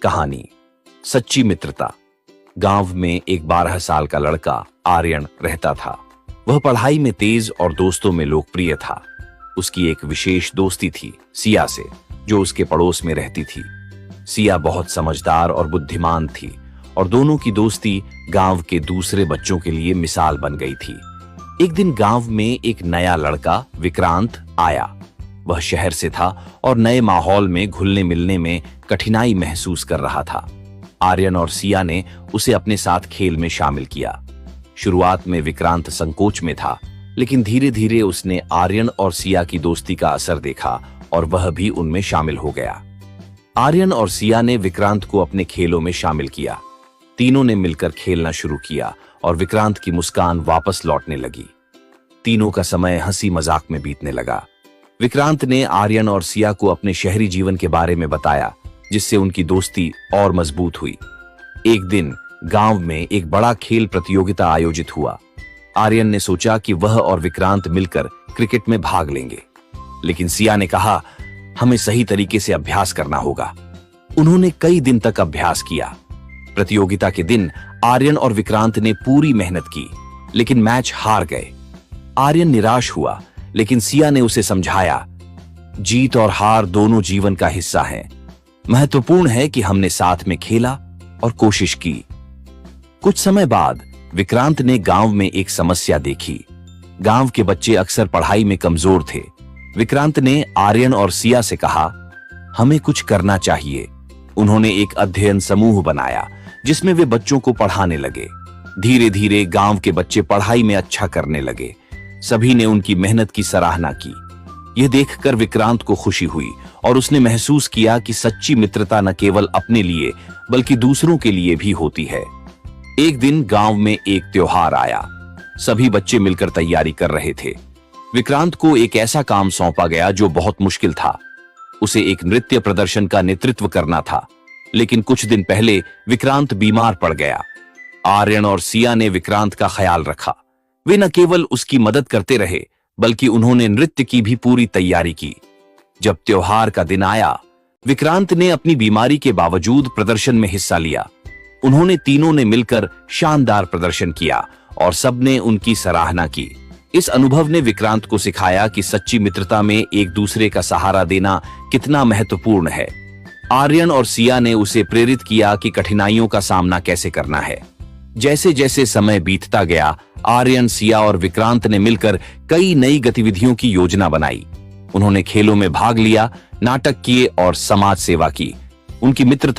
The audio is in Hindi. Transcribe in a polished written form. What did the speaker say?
कहानी सच्ची मित्रता। गांव में एक 12 साल का लड़का आर्यन रहता था। वह पढ़ाई में तेज और दोस्तों में लोकप्रिय था। उसकी एक विशेष दोस्ती थी सिया से, जो उसके पड़ोस में रहती थी। सिया बहुत समझदार और बुद्धिमान थी और दोनों की दोस्ती गांव के दूसरे बच्चों के लिए मिसाल बन गई थी। एक दिन गांव में एक नया लड़का विक्रांत आया। वह शहर से था और नए माहौल में घुलने मिलने में कठिनाई महसूस कर रहा था। आर्यन और सिया ने उसे अपने साथ खेल में शामिल किया। शुरुआत में विक्रांत संकोच में था, लेकिन धीरे धीरे उसने आर्यन और सिया की दोस्ती का असर देखा और वह भी उनमें शामिल हो गया। आर्यन और सिया ने विक्रांत को अपने खेलों में शामिल किया। तीनों ने मिलकर खेलना शुरू किया और विक्रांत की मुस्कान वापस लौटने लगी। तीनों का समय हंसी मजाक में बीतने लगा। विक्रांत ने आर्यन और सिया को अपने शहरी जीवन के बारे में बताया, जिससे उनकी दोस्ती और मजबूत हुई। एक दिन गांव में एक बड़ा खेल प्रतियोगिता आयोजित हुआ। आर्यन ने सोचा कि वह और विक्रांत मिलकर क्रिकेट में भाग लेंगे, लेकिन सिया ने कहा, हमें सही तरीके से अभ्यास करना होगा। उन्होंने कई दिन तक अभ्यास किया। प्रतियोगिता के दिन आर्यन और विक्रांत ने पूरी मेहनत की, लेकिन मैच हार गए। आर्यन निराश हुआ, लेकिन सिया ने उसे समझाया, जीत और हार दोनों जीवन का हिस्सा हैं। महत्वपूर्ण है कि हमने साथ में खेला और कोशिश की। कुछ समय बाद विक्रांत ने गांव में एक समस्या देखी। गांव के बच्चे अक्सर पढ़ाई में कमजोर थे। विक्रांत ने आर्यन और सिया से कहा, हमें कुछ करना चाहिए। उन्होंने एक अध्ययन समूह बनाया, जिसमें वे बच्चों को पढ़ाने लगे। धीरे धीरे गांव के बच्चे पढ़ाई में अच्छा करने लगे। सभी ने उनकी मेहनत की सराहना की। यह देखकर विक्रांत को खुशी हुई और उसने महसूस किया कि सच्ची मित्रता न केवल अपने लिए बल्कि दूसरों के लिए भी होती है। एक दिन गांव में एक त्योहार आया। सभी बच्चे मिलकर तैयारी कर रहे थे। विक्रांत को एक ऐसा काम सौंपा गया जो बहुत मुश्किल था। उसे एक नृत्य प्रदर्शन का नेतृत्व करना था, लेकिन कुछ दिन पहले विक्रांत बीमार पड़ गया। आर्यन और सिया ने विक्रांत का ख्याल रखा। वे न केवल उसकी मदद करते रहे, बल्कि उन्होंने नृत्य की भी पूरी तैयारी की। जब त्योहार का दिन आया, विक्रांत ने अपनी बीमारी के बावजूद प्रदर्शन में हिस्सा लिया। उन्होंने तीनों ने मिलकर शानदार प्रदर्शन किया और सबने उनकी सराहना की। इस अनुभव ने विक्रांत को सिखाया कि सच्ची मित्रता में एक दूसरे का सहारा देना कितना महत्वपूर्ण है। आर्यन और सिया ने उसे प्रेरित किया कि कठिनाइयों का सामना कैसे करना है। जैसे जैसे समय बीतता गया, आर्यन, सिया और विक्रांत ने मिलकर कई नई गतिविधियों की योजना बनाई। उन्होंने खेलों में भाग लिया, नाटक किए और समाज सेवा की। उनकी मित्रता